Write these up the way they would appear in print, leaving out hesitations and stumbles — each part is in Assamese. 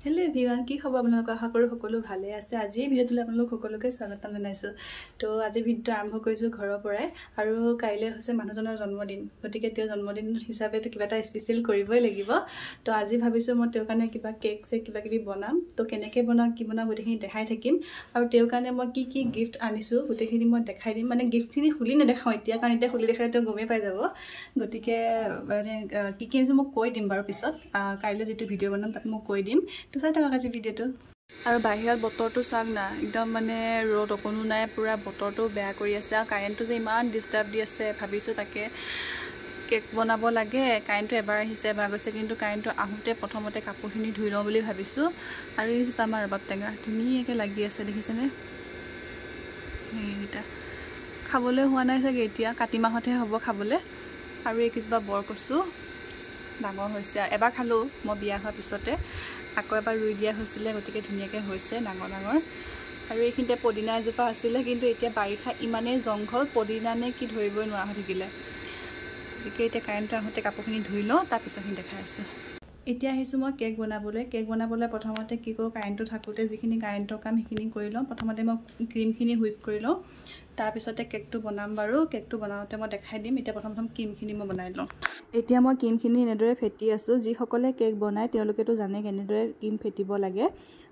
হেল্ল' এভৰিৱান, কি খবৰ আপোনালোক? আশা কৰোঁ সকলো ভালে আছে। আজি ভিডিঅ'টোলৈ আপোনালোক সকলোকে স্বাগতম জনাইছোঁ। তো আজি ভিডিঅ'টো আৰম্ভ কৰিছোঁ ঘৰৰ পৰাই। আৰু কাইলৈ হৈছে মানুহজনৰ জন্মদিন, গতিকে তেওঁৰ জন্মদিন হিচাপেতো কিবা এটা স্পেচিয়েল কৰিবই লাগিব। তো আজি ভাবিছোঁ মই তেওঁৰ কাৰণে কিবা কেক চেক কিবা কিবি বনাম। তো কেনেকৈ বনাওঁ কি বনাওঁ গোটেইখিনি দেখাই থাকিম। আৰু তেওঁৰ কাৰণে মই কি গিফ্ট আনিছোঁ গোটেইখিনি মই দেখাই দিম। মানে গিফ্টখিনি খুলি নেদেখাওঁ এতিয়া, কাৰণ এতিয়া খুলি দেখালে তেওঁ গমেই পাই যাব। গতিকে মানে কি আনিছোঁ মোক কৈ দিম বাৰু পিছত, কাইলৈ যিটো ভিডিঅ' বনাম তাত মোক কৈ দিম। তো চাই থাকক আজি ভিডিঅ'টো। আৰু বাহিৰত বতৰটো চাওক না, একদম মানে ৰ'দ অকণো নাই, পূৰা বতৰটো বেয়া কৰি আছে। আৰু কাৰেণ্টটো যে ইমান ডিষ্টাৰ্ব দি আছে, ভাবিছোঁ তাকে কেক বনাব লাগে। কাৰেণ্টটো এবাৰ আহিছে এবাৰ গৈছে, কিন্তু কাৰেণ্টটো আহোঁতে প্ৰথমতে কাপোৰখিনি ধুই লওঁ বুলি ভাবিছোঁ। আৰু এইজোপা আমাৰ ৰবাব টেঙা ধুনীয়াকৈ লাগি আছে, দেখিছেনে? সেইকেইটা খাবলৈ হোৱা নাই চাগে, এতিয়া কাতি মাহতহে হ'ব খাবলৈ। আৰু এইকেইজোপা বৰকচু ডাঙৰ হৈছে, এবাৰ খালোঁ মই বিয়া হোৱাৰ পিছতে, আকৌ এবাৰ ৰুই দিয়া হৈছিলে, গতিকে ধুনীয়াকৈ হৈছে ডাঙৰ ডাঙৰ। আৰু এইখিনিতে পদিনা এজোপা আছিলে, কিন্তু এতিয়া বাৰিষা ইমানেই জংঘল, পদিনা নে কি ধৰিবই নোৱাৰা হৈ থাকিলে। গতিকে এতিয়া কাৰেণ্টটো আহোঁতে কাপোৰখিনি ধুই লওঁ, তাৰপিছতখিনি দেখাই আছোঁ। এতিয়া আহিছোঁ মই কেক বনাবলৈ। কেক বনাবলৈ প্ৰথমতে কি কৰোঁ, কাৰেণ্টটো থাকোঁতে যিখিনি কাৰেণ্টৰ কাম সেইখিনি কৰি লওঁ। প্ৰথমতে মই ক্ৰীমখিনি হুইপ কৰি লওঁ, তাৰপিছতে কেকটো বনাম বাৰু। কেকটো বনাওঁতে মই দেখাই দিম। এতিয়া প্ৰথম ক্ৰীমখিনি মই বনাই লওঁ। এতিয়া মই ক্ৰীমখিনি এনেদৰে ফেটি আছোঁ। যিসকলে কেক বনায় তেওঁলোকেতো জানে কেনেদৰে ক্ৰীম ফেটিব লাগে,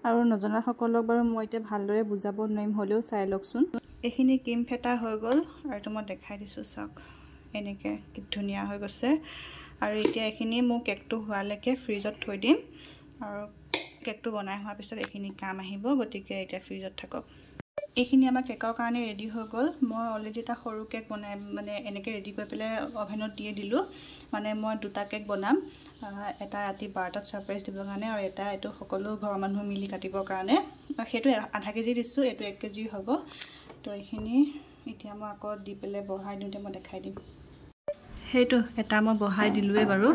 আৰু নজনাসকলক বাৰু মই এতিয়া ভালদৰে বুজাব নোৱাৰিম, হ'লেও চাই লওকচোন। এইখিনি ক্ৰীম ফেটা হৈ গ'ল, আৰু এইটো মই দেখাই দিছোঁ চাওক, এনেকৈ কি ধুনীয়া হৈ গৈছে। আৰু এতিয়া এইখিনি মোৰ কেকটো হোৱালৈকে ফ্ৰিজত থৈ দিম, আৰু কেকটো বনাই হোৱাৰ পিছত এইখিনি কাম আহিব, গতিকে এতিয়া ফ্ৰিজত থাকক। এইখিনি আমাৰ কেকৰ কাৰণে ৰেডি হৈ গ'ল। মই অলৰেডি এটা সৰু কেক বনাই মানে এনেকৈ ৰেডি কৰি পেলাই অভেনত দিয়ে দিলোঁ। মানে মই দুটা কেক বনাম, এটা ৰাতি 12টাত ছাৰপ্ৰাইজ দিবৰ কাৰণে, আৰু এটা এইটো সকলো ঘৰৰ মানুহ মিলি কাটিবৰ কাৰণে। সেইটো আধা কেজি দিছোঁ, এইটো 1 কেজি হ'ব। তো এইখিনি এতিয়া মই আকৌ দি পেলাই বঢ়াই দিওঁতে মই দেখাই দিম। সেইটো এটা মই বঢ়াই দিলোঁৱেই বাৰু,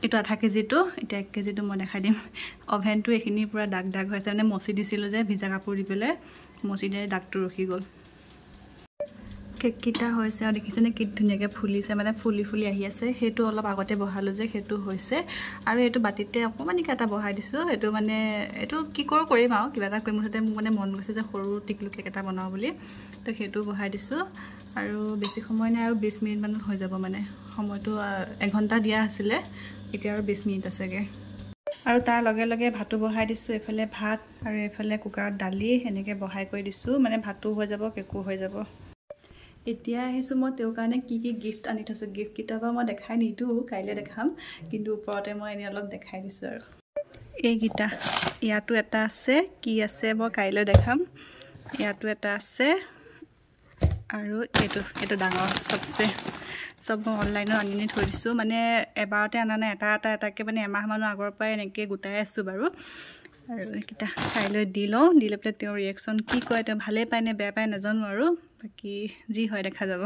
এইটো আধা কেজিটো, এতিয়া 1 কেজিটো মই দেখাই দিম। অভেনটো এইখিনি পূৰা দাগ দাগ হৈছে, মানে মচি দিছিলোঁ যে ভিজা কাপোৰ দি পেলাই, মচি দিয়ে দাগটো ৰখি গ'ল। কেককেইটা হৈছে, আৰু দেখিছেনে কি ধুনীয়াকৈ ফুলিছে, মানে ফুলি ফুলি আহি আছে। সেইটো অলপ আগতে বহালোঁ যে সেইটো হৈছে। আৰু এইটো বাতিতে অকণমানিকৈ এটা বহাই দিছোঁ। এইটো মানে এইটো কি কৰোঁ কৰিম আৰু, কিবা এটা কৰিম মুঠতে মোৰ মানে মন গৈছে যে সৰু টিকলু কেক এটা বনাওঁ বুলি। তো সেইটো বহাই দিছোঁ, আৰু বেছি সময় নাই, আৰু 20 মিনিটমানত হৈ যাব। মানে সময়টো 1 ঘণ্টা দিয়া আছিলে, এতিয়া আৰু 20 মিনিট আছেগৈ। আৰু তাৰ লগে লগে ভাতো বহাই দিছোঁ। এইফালে ভাত আৰু এইফালে কুকাৰত দালি এনেকৈ বহাই কৰি দিছোঁ, মানে ভাতো হৈ যাব কেকো হৈ যাব। এতিয়া আহিছোঁ মই তেওঁৰ কাৰণে কি গিফ্ট আনি থৈছোঁ। গিফ্টকেইটা বাৰু মই দেখাই নিদিওঁ, কাইলৈ দেখাম, কিন্তু ওপৰতে মই এনেই অলপ দেখাই দিছোঁ। আৰু এইকেইটা, ইয়াতো এটা আছে, কি আছে মই কাইলৈ দেখাম। ইয়াতো এটা আছে, আৰু এইটো ডাঙৰ চবচে, চব মই অনলাইনত আনি থৈ দিছোঁ। মানে এবাৰতে অনা নাই, এটাকৈ মানে এমাহমানৰ আগৰ পৰাই এনেকৈ গোটাই আছোঁ বাৰু। আৰু এইকেইটা কাইলৈ দি লওঁ, দি লৈ পেলাই তেওঁৰ ৰিয়েকশ্যন কি কয়, তেওঁ ভালেই পায় নে বেয়া পায় নাজানো, আৰু বাকী যি হয় দেখা যাব।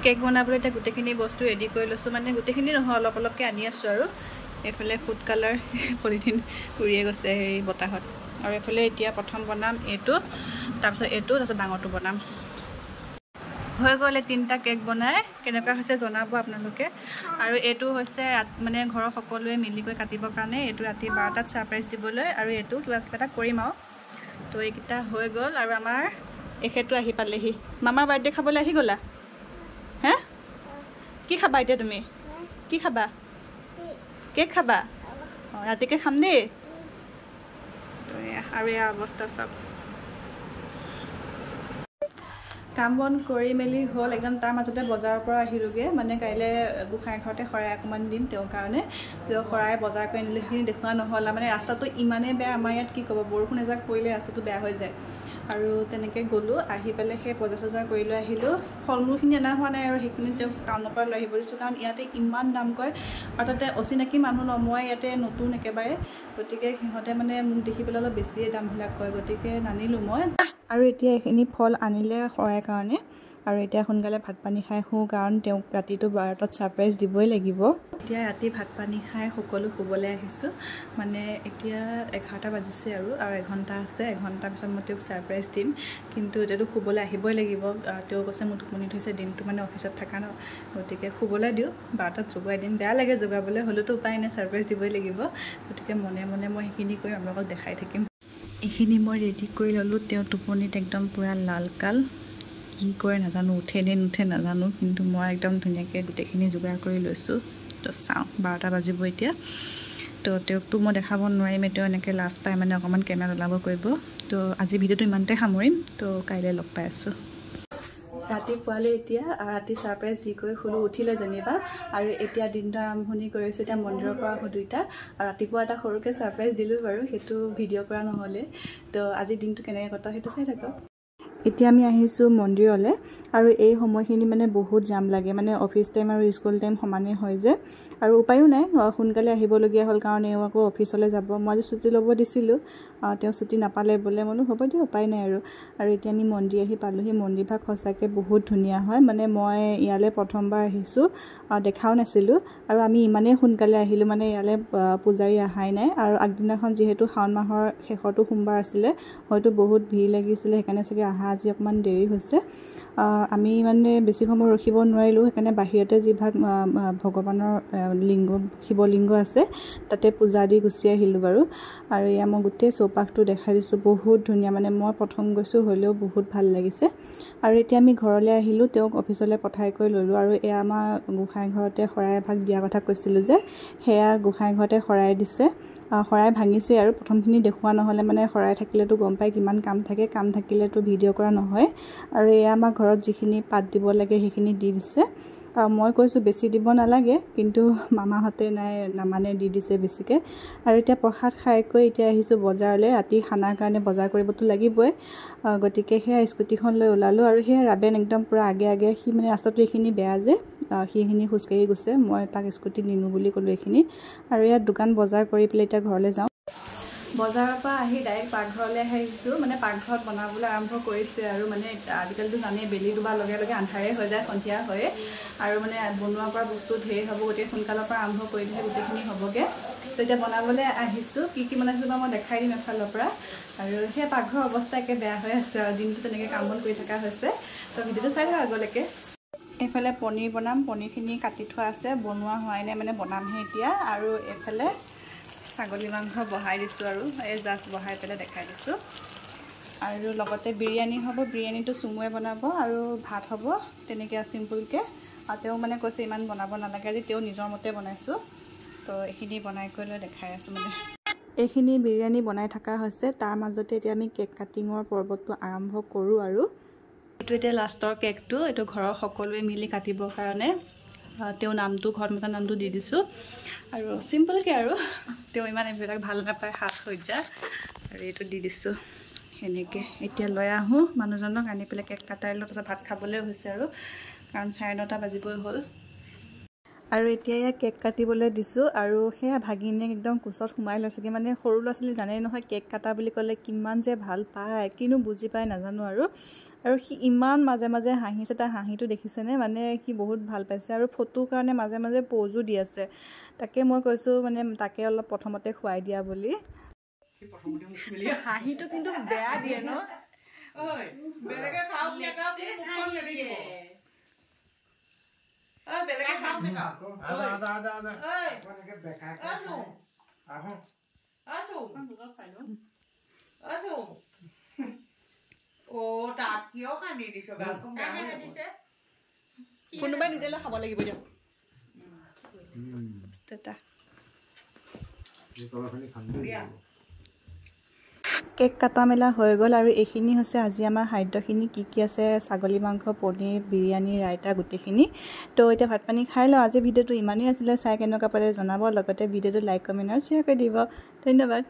কেক বনাবলৈ এতিয়া গোটেইখিনি বস্তু ৰেডি কৰি লৈছোঁ, মানে গোটেইখিনি নহয় অলপ অলপকৈ আনি আছোঁ। আৰু এইফালে ফুড কালাৰ পলিথিন উৰিয়ে গৈছে সেই বতাহত। আৰু এইফালে এতিয়া প্ৰথম বনাম এইটো, তাৰপিছত এইটো, তাৰপিছত ডাঙৰটো বনাম। হৈ গ'লে 3টা কেক বনাই, কেনেকুৱা হৈছে জনাব আপোনালোকে। আৰু এইটো হৈছে মানে ঘৰৰ সকলোৱে মিলি কৰি কাটিবৰ কাৰণে, এইটো ৰাতি 12টাত ছাৰপ্ৰাইজ দিবলৈ, আৰু এইটো কিবা এটা কৰিম আৰু। তো এইকেইটা হৈ গ'ল, আৰু আমাৰ এখেতো আহি পালেহি। মামাৰ বাৰ্থডে খাবলৈ আহি গ'লা? হে কি খাবা এতিয়া তুমি? কি খাবা? কেক খাবা? অঁ, ৰাতিকৈ খাম দেই। তো আৰু এয়া অৱস্থা চাওক। কাম বন কৰি মেলি হ'ল একদম, তাৰ মাজতে বজাৰৰ পৰা আহিলোঁগৈ। মানে কাইলৈ গোঁসাই ঘৰতে শৰাই অকণমান দিম তেওঁৰ কাৰণে। শৰাই বজাৰ কৰি আনিলোঁ, সেইখিনি দেখুওৱা নহ'ল। মানে ৰাস্তাটো ইমানেই বেয়া আমাৰ ইয়াত, কি ক'ব, বৰষুণ এজাক পৰিলে ৰাস্তাটো বেয়া হৈ যায়। আৰু তেনেকৈ গ'লোঁ, আহি পেলাই সেই বজাৰ চজাৰ কৰি লৈ আহিলোঁ। ফল মূলখিনি অনা হোৱা নাই, আৰু সেইখিনি তেওঁক টাউনৰ পৰা লৈ আহিব দিছোঁ, কাৰণ ইয়াতে ইমান দাম কয়। আৰু তাতে অচিনাকি মানুহ ন, মই ইয়াতে নতুন একেবাৰে, গতিকে সিহঁতে মানে মোক দেখি পেলাই অলপ বেছিয়ে দামবিলাক কয়, গতিকে নানিলোঁ মই। আৰু এতিয়া এইখিনি ফল আনিলে খোৱাৰ কাৰণে আৰু এতিয়া সোনকালে ভাত পানী খাই শুওঁ কাৰণ তেওঁক ৰাতিটো 12টাত ছাৰপ্ৰাইজ দিবই লাগিব। এতিয়া ৰাতি ভাত পানী খাই সকলো শুবলৈ আহিছোঁ। মানে এতিয়া 11টা বাজিছে আৰু 1 ঘণ্টা আছে। 1 ঘণ্টাৰ পিছত মই তেওঁক ছাৰপ্ৰাইজ দিম, কিন্তু এতিয়াতো শুবলৈ আহিবই লাগিব। তেওঁ কৈছে মোৰ টোপনি থৈছে, দিনটো মানে অফিচত থকা ন, গতিকে শুবলৈ দিওঁ, 12টাত জগাই দিম। বেয়া লাগে জগাবলৈ, হ'লেওতো উপায় নাই, ছাৰপ্ৰাইজ দিবই লাগিব। গতিকে মনে মনে মই সেইখিনি কৰি আপোনালোকক দেখাই থাকিম। এইখিনি মই ৰেডি কৰি ল'লোঁ। তেওঁ টোপনিত একদম পূৰা লালকাল, কি কৰে নাজানো, উঠে নে নুঠে নাজানো, কিন্তু মই একদম ধুনীয়াকৈ গোটেইখিনি যোগাৰ কৰি লৈছোঁ। তো চাওঁ, 12টা বাজিব এতিয়া। তো তেওঁকতো মই দেখাব নোৱাৰিম, তেওঁ এনেকৈ লাজ পাই মানে অকণমান কেমেৰাত ওলাব কৰিব। তো আজি ভিডিঅ'টো ইমানতে সামৰিম, তো কাইলৈ লগ পাই আছোঁ। ৰাতিপুৱালৈ এতিয়া ৰাতি ছাৰপ্ৰাইজ দি কৰি শুলোঁ, উঠিলে যেনিবা। আৰু এতিয়া দিনটো আৰম্ভণি কৰিছোঁ। এতিয়া মন্দিৰৰ পৰা আহোঁ 2টা, আৰু ৰাতিপুৱা এটা সৰুকৈ ছাৰপ্ৰাইজ দিলোঁ বাৰু, সেইটো ভিডিঅ' কৰা নহ'লে। তো আজিৰ দিনটো কেনেকৈ কটাও সেইটো চাই থাকক। এতিয়া আমি আহিছোঁ মন্দিৰলৈ, আৰু এই সময়খিনি মানে বহুত জাম লাগে, মানে অফিচ টাইম আৰু স্কুল টাইম সমানেই হয় যে, আৰু উপায়ো নাই, সোনকালে আহিবলগীয়া হ'ল কাৰণ এওঁ আকৌ অফিচলৈ যাব। মই আজি ছুটি ল'ব দিছিলোঁ, তেওঁ ছুটি নাপালে বোলে। মই হ'ব দিয়া, উপায় নাই আৰু এতিয়া আমি মন্দিৰ আহি পালোঁহি। মন্দিৰভাগ সঁচাকৈ বহুত ধুনীয়া হয়, মানে মই ইয়ালৈ প্ৰথমবাৰ আহিছোঁ, দেখাও নাছিলোঁ, আৰু আমি ইমানেই সোনকালে আহিলোঁ, মানে ইয়ালৈ পূজাৰী অহাই নাই। আৰু আগদিনাখন যিহেতু শাওণ মাহৰ শেষৰটো সোমবাৰ আছিলে, হয়তো বহুত ভিৰ লাগিছিলে, সেইকাৰণে চাগে আজি অকণমান দেৰি হৈছে। আমি মানে বেছি সময় ৰখিব নোৱাৰিলোঁ, সেইকাৰণে বাহিৰতে যিভাগ ভগৱানৰ লিংগ, শিৱলিংগ আছে, তাতে পূজা দি গুচি আহিলোঁ বাৰু। আৰু এয়া মই গোটেই চৌপাশটো দেখাই দিছোঁ, বহুত ধুনীয়া, মানে মই প্ৰথম গৈছোঁ, হ'লেও বহুত ভাল লাগিছে। আৰু এতিয়া আমি ঘৰলৈ আহিলোঁ, তেওঁক অফিচলৈ পঠাই কৰি ল'লোঁ। আৰু এয়া আমাৰ গোঁসাই ঘৰতে শৰাই এভাগ দিয়াৰ কথা কৈছিলোঁ যে, সেয়া গোঁসাই ঘৰতে শৰাই দিছে। শৰাই ভাঙিছে, আৰু প্ৰথমখিনি দেখুওৱা নহ'লে, মানে শৰাই থাকিলেতো গম পায় কিমান কাম থাকে, কাম থাকিলেতো ভিডিঅ' কৰা নহয়। আৰু এয়া আমাৰ ঘৰত যিখিনি পাত দিব লাগে সেইখিনি দি দিছে। মই কৈছোঁ বেছি দিব নালাগে, কিন্তু মামাহঁতে নামানে, দি দিছে বেছিকৈ। আৰু এতিয়া প্ৰসাদ খাই কৰি এতিয়া আহিছোঁ বজাৰলৈ, ৰাতি খানাৰ কাৰণে বজাৰ কৰিবতো লাগিবই। গতিকে সেয়া স্কুটিখন লৈ ওলালোঁ, আৰু সেয়া ৰাবেন একদম পূৰা আগে সি মানে ৰাস্তাটো এইখিনি বেয়া যে, সেইখিনি খোজকাঢ়ি গৈছে। মই তাক স্কুটি নিনো বুলি ক'লোঁ এইখিনি। আৰু ইয়াত দোকান বজাৰ কৰি পেলাই এতিয়া ঘৰলৈ যাওঁ। বজাৰৰ পৰা আহি ডাইৰেক্ট পাকঘৰলৈ আহিছোঁ, মানে পাকঘৰত বনাবলৈ আৰম্ভ কৰিছে। আৰু মানে আজিকালিতো জানেই, বেলি ডুবাৰ লগে লগে আন্ধাৰে হৈ যায়, সন্ধিয়া হয়ে, আৰু মানে বনোৱাৰ পৰা বস্তু ঢেৰ হ'ব, গতিকে সোনকালৰ পৰা আৰম্ভ কৰি দিলে গোটেইখিনি হ'বগৈ। তো এতিয়া বনাবলৈ আহিছোঁ, কি বনাইছোঁ বা মই দেখাই দিম এফালৰ পৰা। আৰু সেই পাকঘৰৰ অৱস্থা একে বেয়া হৈ আছে, আৰু দিনটো তেনেকৈ কাম বন কৰি থকা হৈছে। তো ভিডিঅ'টো চাই থাকক আগলৈকে। এইফালে পনীৰ বনাম, পনীৰখিনি কাটি থোৱা আছে, বনোৱা হোৱাই নাই, মানে বনামহে এতিয়া। আৰু এইফালে ছাগলী মাংস বহাই দিছোঁ, আৰু এই জাষ্ট বহাই পেলাই দেখাই দিছোঁ। আৰু লগতে বিৰিয়ানী হ'ব, বিৰিয়ানীটো চুমুৱে বনাব, আৰু ভাত হ'ব তেনেকৈ চিম্পুলকৈ। আৰু তেওঁ মানে কৈছে ইমান বনাব নালাগে, আজি তেওঁ নিজৰ মতে বনাইছোঁ। তো এইখিনি বনাই কৰি লৈ দেখাই আছোঁ। মানে এইখিনি বিৰিয়ানী বনাই থকা হৈছে, তাৰ মাজতে এতিয়া আমি কেক কাটিঙৰ পৰ্বটো আৰম্ভ কৰোঁ। আৰু এইটো এতিয়া লাষ্টৰ কেকটো, এইটো ঘৰৰ সকলোৱে মিলি কাটিবৰ কাৰণে তেওঁ নামটো, ঘৰত মতা নামটো দি দিছোঁ। আৰু চিম্পলকৈ, আৰু তেওঁ ইমান এইবিলাক ভাল নাপায় সাজ সজ্জা, আৰু এইটো দি দিছোঁ সেনেকৈ। এতিয়া লৈ আহোঁ মানুহজনক, আনি পেলাই কেক কাটাই লৈ তাৰপিছত ভাত খাবলৈ হৈছে, আৰু কাৰণ 9:30 বাজিবই হ'ল। আৰু এতিয়া ইয়াক কেক কাটিবলৈ দিছোঁ, আৰু সেয়া ভাগিনীয়েক একদম কোচত সোমাই লৈছেগৈ। মানে সৰু ল'ৰা ছোৱালী জানেই নহয়, কেক কাটা বুলি ক'লে কিমান যে ভাল পায়, কিনো বুজি পায় নাজানো। আৰু সি ইমান মাজে মাজে হাঁহিছে, তাৰ হাঁহিটো দেখিছেনে, মানে সি বহুত ভাল পাইছে। আৰু ফটোৰ কাৰণে মাজে মাজে প'জো দি আছে। তাকে মই কৈছোঁ, মানে তাকে অলপ প্ৰথমতে খুৱাই দিয়া বুলি। হাঁহিটো কিন্তু বেয়া দিয়ে ন। কোনোবাই নিজে খাব লাগিব দিয়ক। কেক কাটা মেলা হৈ গ'ল, আৰু এইখিনি হৈছে আজি আমাৰ খাদ্যখিনি। কি আছে, ছাগলী মাংস, পনীৰ, বিৰিয়ানী, ৰাইতা, গোটেইখিনি। তো এতিয়া ভাত পানী খাই লওঁ। আজি ভিডিঅ'টো ইমানেই আছিলে, চাই কেনেকুৱা পালে জনাব, লগতে ভিডিঅ'টো লাইক, কমেণ্ট আৰু শ্বেয়াৰ কৰি দিব। ধন্যবাদ।